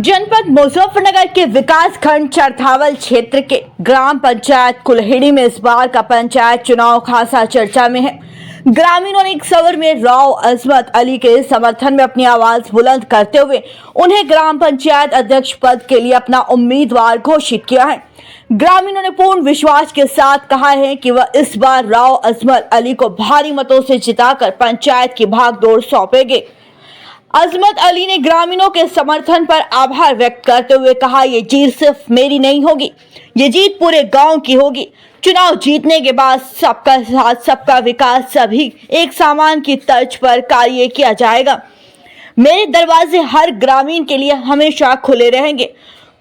जनपद मुजफ्फरनगर के विकास खंड चरथावल क्षेत्र के ग्राम पंचायत कुल्हेड़ी में इस बार का पंचायत चुनाव खासा चर्चा में है। ग्रामीणों ने एक सवर में राव अजमत अली के समर्थन में अपनी आवाज बुलंद करते हुए उन्हें ग्राम पंचायत अध्यक्ष पद के लिए अपना उम्मीदवार घोषित किया है। ग्रामीणों ने पूर्ण विश्वास के साथ कहा है कि वह इस बार राव अजमत अली को भारी मतों से जिताकर पंचायत की भागदौड़ सौंपेंगे। अजमत अली ने ग्रामीणों के समर्थन पर आभार व्यक्त करते हुए कहा, ये जीत सिर्फ मेरी नहीं होगी, ये जीत पूरे गांव की होगी। चुनाव जीतने के बाद सबका साथ सबका विकास सभी एक सामान की तर्ज पर कार्य किया जाएगा। मेरे दरवाजे हर ग्रामीण के लिए हमेशा खुले रहेंगे।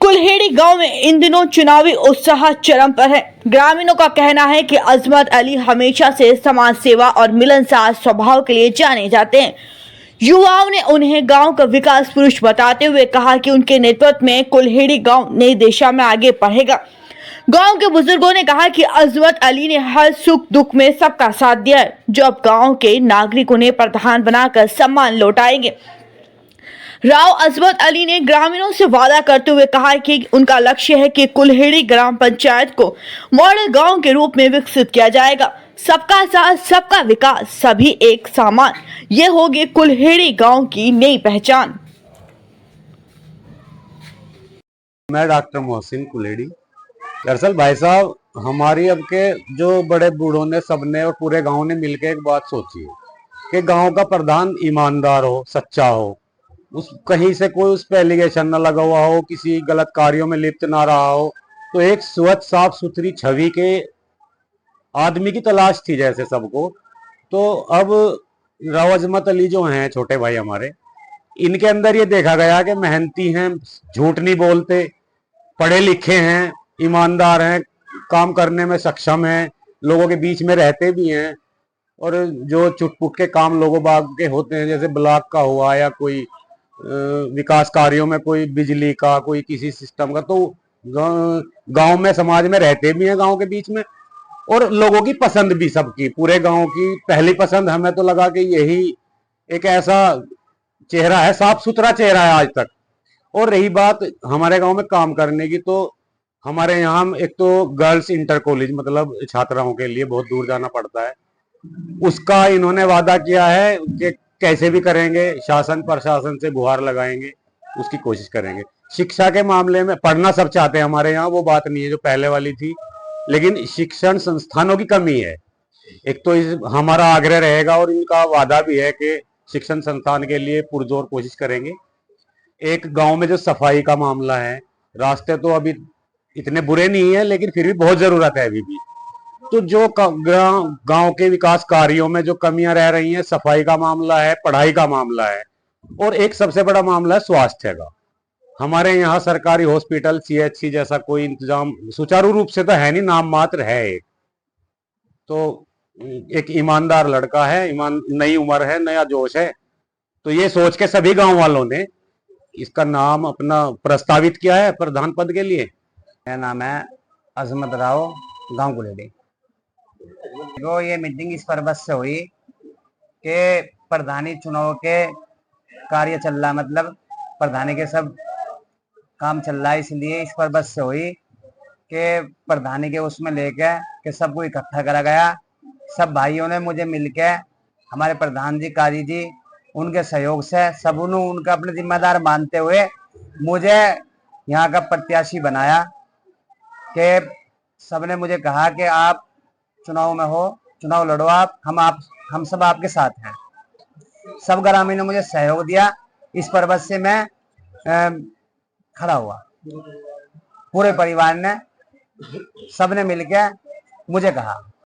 कुल्हेड़ी गांव में इन दिनों चुनावी उत्साह चरम पर है। ग्रामीणों का कहना है कि अजमत अली हमेशा से समाज सेवा और मिलनसार स्वभाव के लिए जाने जाते हैं। युवाओं ने उन्हें गांव का विकास पुरुष बताते हुए कहा कि उनके नेतृत्व में कुल्हेड़ी गांव नई दिशा में आगे बढ़ेगा। गांव के बुजुर्गों ने कहा कि अजमत अली ने हर सुख दुख में सबका साथ दिया है, जो अब गांव के नागरिक उन्हें प्रधान बनाकर सम्मान लौटाएंगे। राव अजमत अली ने ग्रामीणों से वादा करते हुए कहा कि उनका लक्ष्य है कि कुल्हेड़ी ग्राम पंचायत को मॉडल गांव के रूप में विकसित किया जाएगा। सबका साथ सबका विकास सभी एक सामान, ये होगी कुल्हेड़ी गांव की नई पहचान। मैं डॉक्टर मोहसिन कुल्हेड़ी। दरअसल भाई साहब, हमारी अब के जो बड़े बूढ़ों ने सबने और पूरे गांव ने मिलकर एक बात सोची है कि गांव का प्रधान ईमानदार हो, सच्चा हो, उस कहीं से कोई उस पर एलिगेशन न लगा हुआ हो, किसी गलत कार्यों में लिप्त ना रहा हो। तो एक स्वच्छ साफ सुथरी छवि के आदमी की तलाश थी जैसे सबको। तो अब राव अजमत अली जो हैं छोटे भाई हमारे, इनके अंदर ये देखा गया कि मेहनती हैं, झूठ नहीं बोलते, पढ़े लिखे हैं, ईमानदार हैं, काम करने में सक्षम हैं, लोगों के बीच में रहते भी हैं। और जो चुटपुट के काम लोगों बाग के होते हैं, जैसे ब्लॉक का हुआ या कोई विकास कार्यों में, कोई बिजली का, कोई किसी सिस्टम का, तो गांव में समाज में रहते भी हैं, गांव के बीच में। और लोगों की पसंद भी, सबकी, पूरे गांव की पहली पसंद हमें तो लगा कि यही एक ऐसा चेहरा है, साफ सुथरा चेहरा है आज तक। और रही बात हमारे गांव में काम करने की, तो हमारे यहाँ एक तो गर्ल्स इंटर कॉलेज, मतलब छात्राओं के लिए बहुत दूर जाना पड़ता है, उसका इन्होंने वादा किया है कि कैसे भी करेंगे, शासन प्रशासन से गुहार लगाएंगे, उसकी कोशिश करेंगे। शिक्षा के मामले में पढ़ना सब चाहते हैं हमारे यहाँ, वो बात नहीं है जो पहले वाली थी, लेकिन शिक्षण संस्थानों की कमी है। एक तो हमारा आग्रह रहेगा और इनका वादा भी है कि शिक्षण संस्थान के लिए पुरजोर कोशिश करेंगे। एक गांव में जो सफाई का मामला है, रास्ते तो अभी इतने बुरे नहीं है, लेकिन फिर भी बहुत जरूरत है अभी भी। तो जो गांव के विकास कार्यों में जो कमियां रह रही हैं, सफाई का मामला है, पढ़ाई का मामला है, और एक सबसे बड़ा मामला है स्वास्थ्य का। हमारे यहाँ सरकारी हॉस्पिटल, सीएचसी जैसा कोई इंतजाम सुचारू रूप से तो है नहीं, नाम मात्र है। एक तो एक ईमानदार लड़का है, नई उम्र है, नया जोश है, तो ये सोच के सभी गांव वालों ने इसका नाम अपना प्रस्तावित किया है प्रधान पद के लिए। मेरा नाम है अजमत राव, गांव कुल्हेड़ी। तो ये मीटिंग इस पर्पज से हुई कि प्रधानी चुनाव के कार्य चल रहा, मतलब प्रधानी के सब काम चल रहा है, इसलिए इस पर्पज से हुई कि प्रधानी के उसमें लेके कि सबको इकट्ठा करा गया। सब भाइयों ने मुझे मिलके, हमारे प्रधान जी, कारी जी, उनके सहयोग से सबने उनका अपने जिम्मेदार मानते हुए मुझे यहाँ का प्रत्याशी बनाया। कि सबने मुझे कहा कि आप चुनाव में हो, चुनाव लड़ो, हम सब आपके साथ हैं। सब ग्रामीण ने मुझे सहयोग दिया, इस पर्पज से मैं खड़ा हुआ। पूरे परिवार ने, सबने मिलकर मुझे कहा।